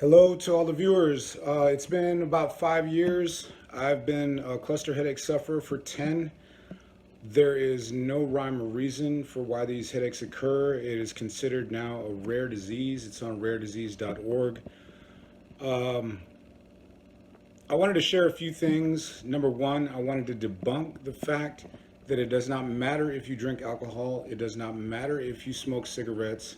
Hello to all the viewers. It's been about 5 years. I've been a cluster headache sufferer for 10. There is no rhyme or reason for why these headaches occur. It is considered now a rare disease. It's on raredisease.org. Um, I wanted to share a few things. Number one, I wanted to debunk the fact that it does not matter if you drink alcohol, it does not matter if you smoke cigarettes.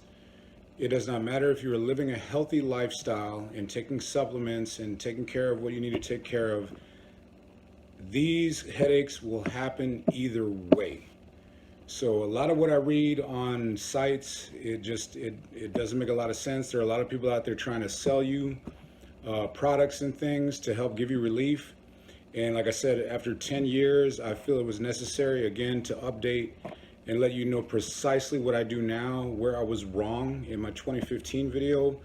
It does not matter if you're living a healthy lifestyle and taking supplements and taking care of what you need to take care of. These headaches will happen either way. So a lot of what I read on sites, it doesn't make a lot of sense. There are a lot of people out there trying to sell you products and things to help give you relief. And like I said, after 10 years, I feel it was necessary again to update and let you know precisely what I do now, where I was wrong in my 2015 video,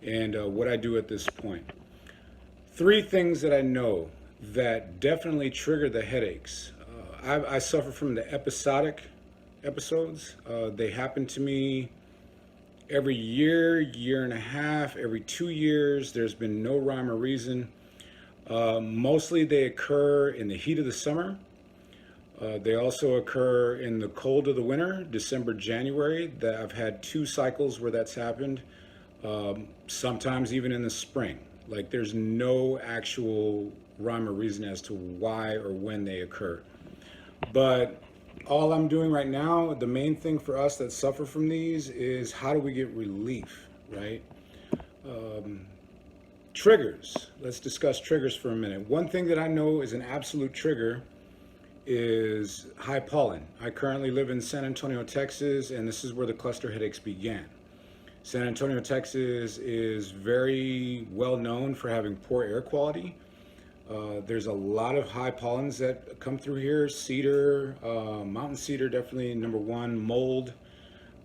and what I do at this point. Three things that I know that definitely trigger the headaches. I suffer from the episodic episodes. They happen to me every year, year and a half, every 2 years. There's been no rhyme or reason. Mostly they occur in the heat of the summer. They also occur in the cold of the winter, December, January. That I've had 2 cycles where that's happened. Sometimes even in the spring. Like there's no actual rhyme or reason as to why or when they occur. But all I'm doing right now, the main thing for us that suffer from these is how do we get relief, right? Triggers. Let's discuss triggers for a minute. One thing that I know is an absolute trigger is high pollen. I currently live in San Antonio, Texas, and this is where the cluster headaches began. San Antonio, Texas is very well known for having poor air quality. There's a lot of high pollens that come through here. Cedar, mountain cedar, definitely number one. Mold,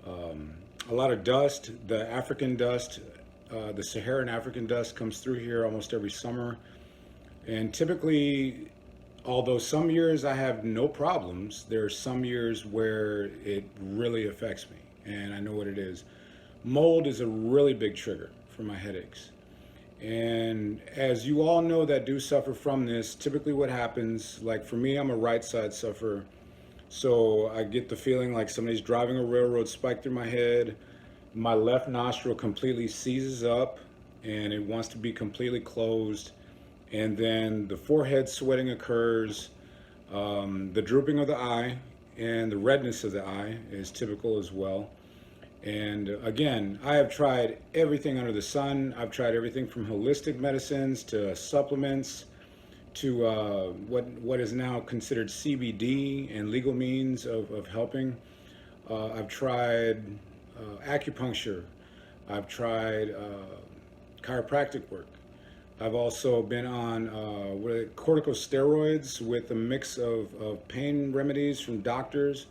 a lot of dust. The African dust, the Saharan African dust comes through here almost every summer. And typically, although some years I have no problems, there are some years where it really affects me, and I know what it is. Mold is a really big trigger for my headaches. And as you all know that do suffer from this, typically what happens, like for me, I'm a right side sufferer. So I get the feeling like somebody's driving a railroad spike through my head. My left nostril completely seizes up and it wants to be completely closed. And then the forehead sweating occurs, the drooping of the eye, and the redness of the eye is typical as well. And again, I have tried everything under the sun. I've tried everything from holistic medicines to supplements to what is now considered CBD and legal means of helping. I've tried acupuncture. I've tried chiropractic work. I've also been on corticosteroids with a mix of pain remedies from doctors.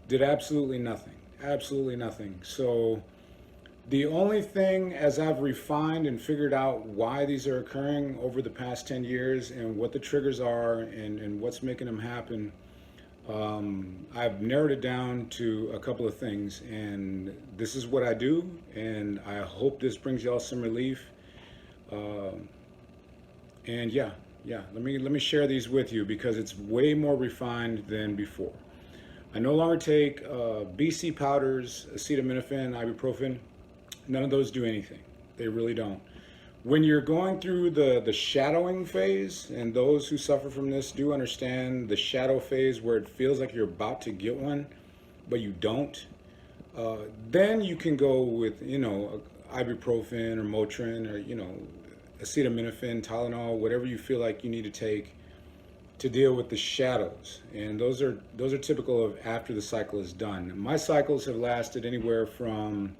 Did absolutely nothing. Absolutely nothing. So the only thing, as I've refined and figured out why these are occurring over the past 10 years and what the triggers are and what's making them happen, I've narrowed it down to a couple of things. And this is what I do. And I hope this brings y'all some relief. And let me share these with you because it's way more refined than before. I no longer take BC powders, acetaminophen, ibuprofen. None of those do anything. They really don't. When you're going through the shadowing phase, and those who suffer from this do understand the shadow phase where it feels like you're about to get one, but you don't, then you can go with, ibuprofen or Motrin or, acetaminophen, Tylenol, whatever you feel like you need to take to deal with the shadows. And those are typical of after the cycle is done. My cycles have lasted anywhere from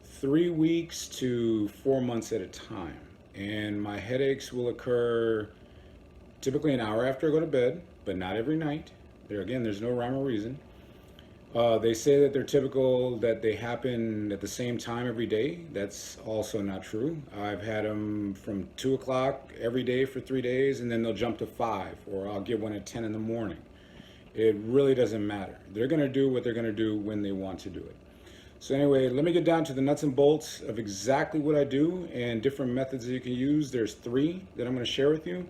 3 weeks to 4 months at a time. And my headaches will occur typically an hour after I go to bed, but not every night. There's no rhyme or reason. They say that they're typical, that they happen at the same time every day. That's also not true. I've had them from 2 o'clock every day for 3 days, and then they'll jump to 5, or I'll get one at 10 in the morning. It really doesn't matter. They're going to do what they're going to do when they want to do it. So anyway, let me get down to the nuts and bolts of exactly what I do and different methods that you can use. There's 3 that I'm going to share with you,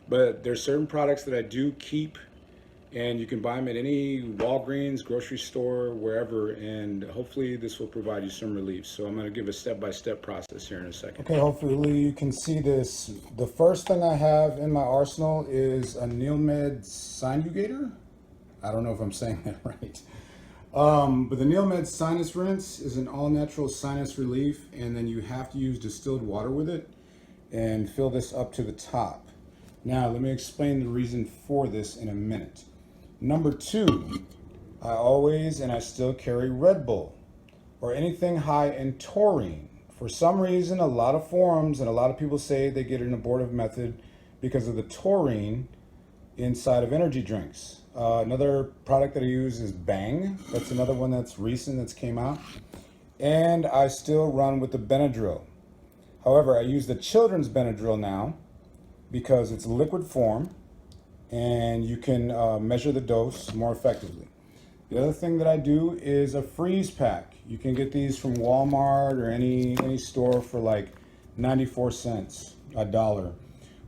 but there's certain products that I do keep, and you can buy them at any Walgreens, grocery store, wherever, and hopefully this will provide you some relief. So I'm going to give a step-by-step process here in a second. Okay, hopefully you can see this. The first thing I have in my arsenal is a SinuMed SinuGator. I don't know if I'm saying that right. But the SinuMed Sinus Rinse is an all-natural sinus relief, and then you have to use distilled water with it and fill this up to the top. Now, let me explain the reason for this in a minute. Number 2, I always and I still carry Red Bull or anything high in taurine. For some reason, a lot of forums and a lot of people say they get an abortive method because of the taurine inside of energy drinks. Another product that I use is Bang. That's another one that's recent that's came out. And I still run with the Benadryl. However, I use the children's Benadryl now because it's liquid form and you can measure the dose more effectively. The other thing that I do is a freeze pack. You can get these from Walmart or any store for like 94 cents, $1.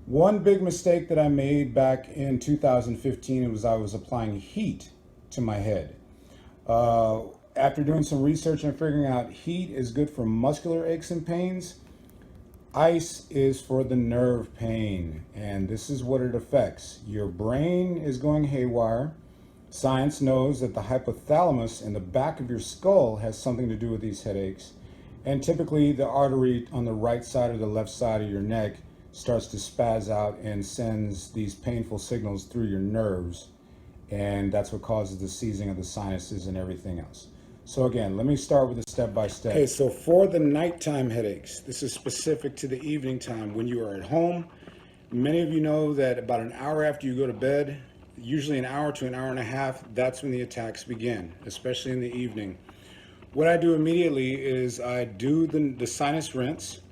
One big mistake that I made back in 2015 was I was applying heat to my head. After doing some research and figuring out heat is good for muscular aches and pains, ice is for the nerve pain, and this is what it affects. Your brain is going haywire. Science knows that the hypothalamus in the back of your skull has something to do with these headaches, and typically the artery on the right side or the left side of your neck starts to spaz out and sends these painful signals through your nerves, and that's what causes the seizing of the sinuses and everything else. So again, let me start with a step-by-step. Okay, so for the nighttime headaches, this is specific to the evening time when you are at home. Many of you know that about an hour after you go to bed, usually an hour to an hour and a half, that's when the attacks begin, especially in the evening. What I do immediately is I do the sinus rinse.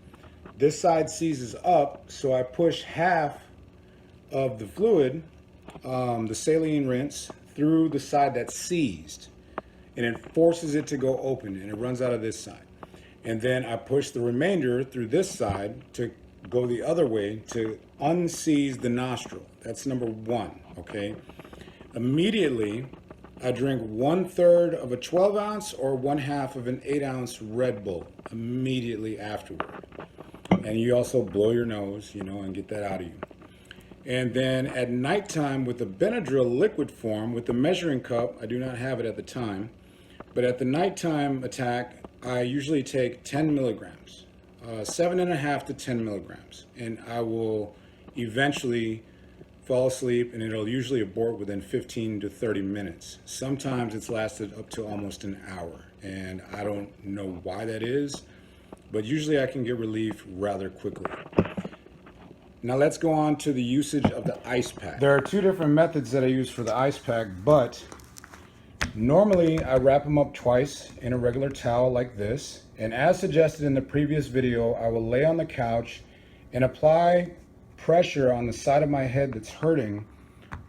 This side seizes up, so I push half of the fluid, the saline rinse, through the side that's seized, and it forces it to go open, and it runs out of this side. And then I push the remainder through this side to go the other way to unseize the nostril. That's number 1, okay? Immediately, I drink 1/3 of a 12 ounce or 1/2 of an 8 ounce Red Bull immediately afterward. And you also blow your nose, and get that out of you. And then at nighttime with the Benadryl liquid form, with the measuring cup, I do not have it at the time, but at the nighttime attack, I usually take 10 milligrams, 7.5 to 10 milligrams. And I will eventually fall asleep, and it'll usually abort within 15 to 30 minutes. Sometimes it's lasted up to almost an hour, and I don't know why that is, but usually I can get relief rather quickly. Now let's go on to the usage of the ice pack. There are 2 different methods that I use for the ice pack, but normally I wrap them up twice in a regular towel like this, and as suggested in the previous video, I will lay on the couch and apply pressure on the side of my head that's hurting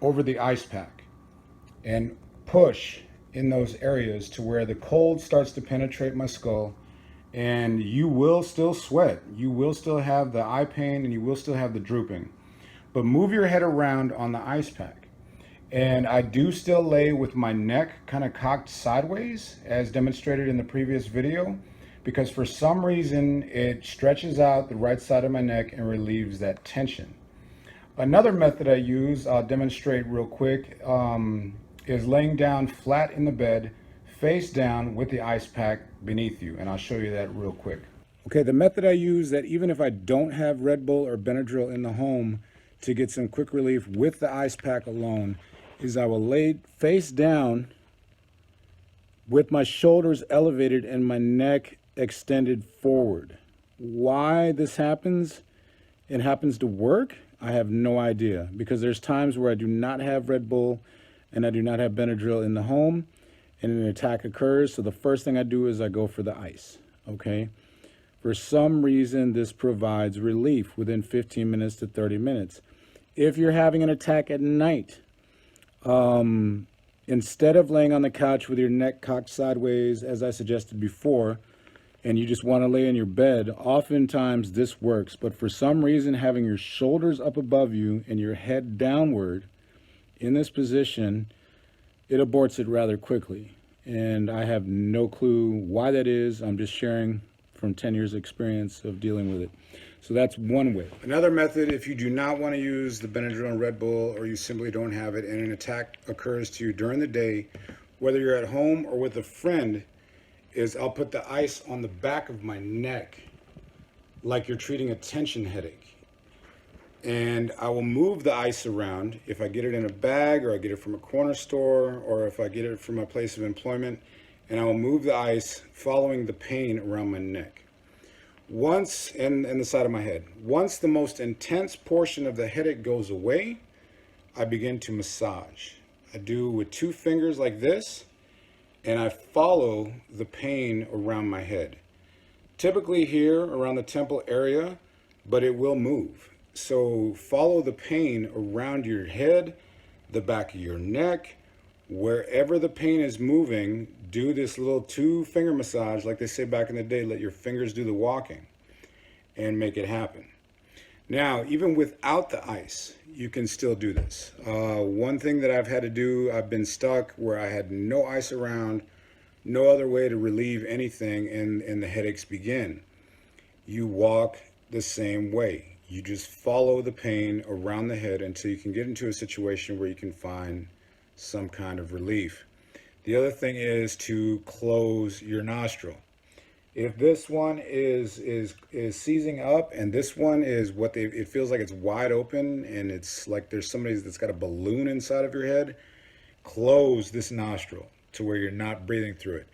over the ice pack and push in those areas to where the cold starts to penetrate my skull, and you will still sweat, you will still have the eye pain, and you will still have the drooping, but move your head around on the ice pack. And I do still lay with my neck kind of cocked sideways as demonstrated in the previous video, because for some reason it stretches out the right side of my neck and relieves that tension. Another method I use, I'll demonstrate real quick, is laying down flat in the bed, face down with the ice pack beneath you, and I'll show you that real quick. Okay, the method I use, that even if I don't have Red Bull or Benadryl in the home to get some quick relief with the ice pack alone, is I will lay face down with my shoulders elevated and my neck extended forward. Why this happens and happens to work, I have no idea, because there's times where I do not have Red Bull and I do not have Benadryl in the home, and an attack occurs, so the first thing I do is I go for the ice, okay? For some reason, this provides relief within 15 minutes to 30 minutes. If you're having an attack at night, and Instead of laying on the couch with your neck cocked sideways, as I suggested before, and you just want to lay in your bed, oftentimes this works. But for some reason, having your shoulders up above you and your head downward in this position, it aborts it rather quickly. And I have no clue why that is. I'm just sharing from 10 years experience of dealing with it. So that's one way. Another method, if you do not want to use the Benadryl and Red Bull, or you simply don't have it and an attack occurs to you during the day, whether you're at home or with a friend, is I'll put the ice on the back of my neck like you're treating a tension headache. And I will move the ice around if I get it in a bag, or I get it from a corner store, or if I get it from my place of employment, and I will move the ice following the pain around my neck. Once, and the side of my head. Once the most intense portion of the headache goes away, I begin to massage. I do with 2 fingers like this, and I follow the pain around my head. Typically here around the temple area, but it will move. So follow the pain around your head, the back of your neck, wherever the pain is moving. Do this little 2-finger massage, like they say back in the day, let your fingers do the walking, and make it happen. Now, even without the ice, you can still do this. One thing that I've had to do, I've been stuck where I had no ice around, no other way to relieve anything, and the headaches begin. You walk the same way. You just follow the pain around the head until you can get into a situation where you can find some kind of relief. The other thing is to close your nostril. If this one is seizing up, and this one is it feels like it's wide open, and it's like there's somebody that's got a balloon inside of your head, close this nostril to where you're not breathing through it.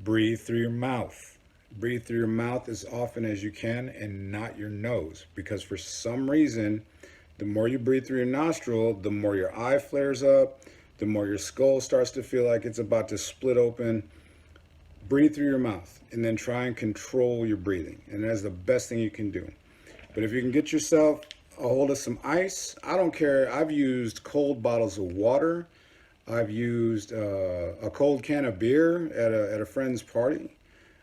Breathe through your mouth. Breathe through your mouth as often as you can, and not your nose, because for some reason, the more you breathe through your nostril, the more your eye flares up, the more your skull starts to feel like it's about to split open. Breathe through your mouth, and then try and control your breathing, and that's the best thing you can do. But if you can get yourself a hold of some ice, I don't care. I've used cold bottles of water. I've used a cold can of beer at a friend's party.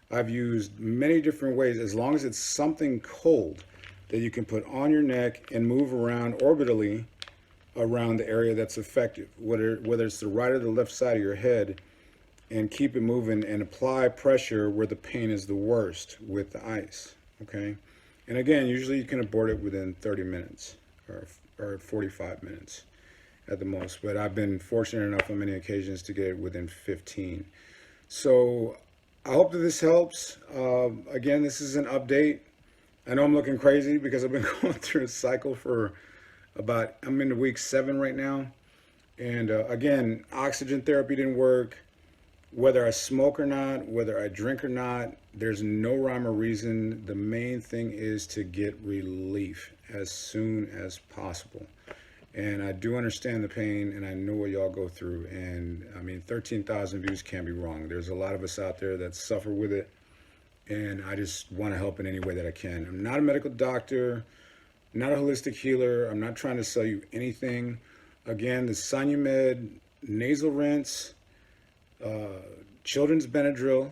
I've used many different ways, as long as it's something cold that you can put on your neck and move around orbitally around the area that's affected, whether it's the right or the left side of your head, and keep it moving and apply pressure where the pain is the worst with the ice, okay? And again, usually you can abort it within 30 minutes or 45 minutes at the most, but I've been fortunate enough on many occasions to get it within 15. So I hope that this helps. Again, this is an update. I know I'm looking crazy because I've been going through a cycle for I'm into week 7 right now. And again, oxygen therapy didn't work. Whether I smoke or not, whether I drink or not, there's no rhyme or reason. The main thing is to get relief as soon as possible. And I do understand the pain, and I know what y'all go through. And I mean, 13,000 views can't be wrong. There's a lot of us out there that suffer with it, and I just want to help in any way that I can. I'm not a medical doctor, not a holistic healer. I'm not trying to sell you anything. Again, the SinuMed nasal rinse, children's Benadryl.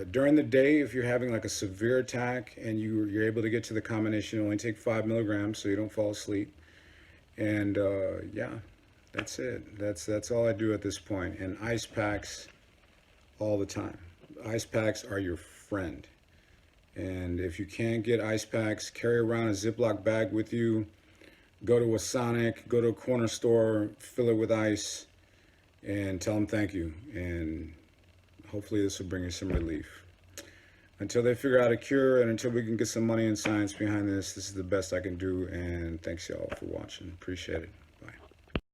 During the day, if you're having like a severe attack and you're able to get to the combination, only take 5 milligrams so you don't fall asleep. And yeah, that's it. That's all I do at this point. And ice packs all the time. Ice packs are your friend. And if you can't get ice packs, carry around a Ziploc bag with you. Go to a Sonic, go to a corner store, fill it with ice, and tell them thank you. And hopefully this will bring you some relief. Until they figure out a cure, and until we can get some money and science behind this, this is the best I can do. And thanks y'all for watching. Appreciate it.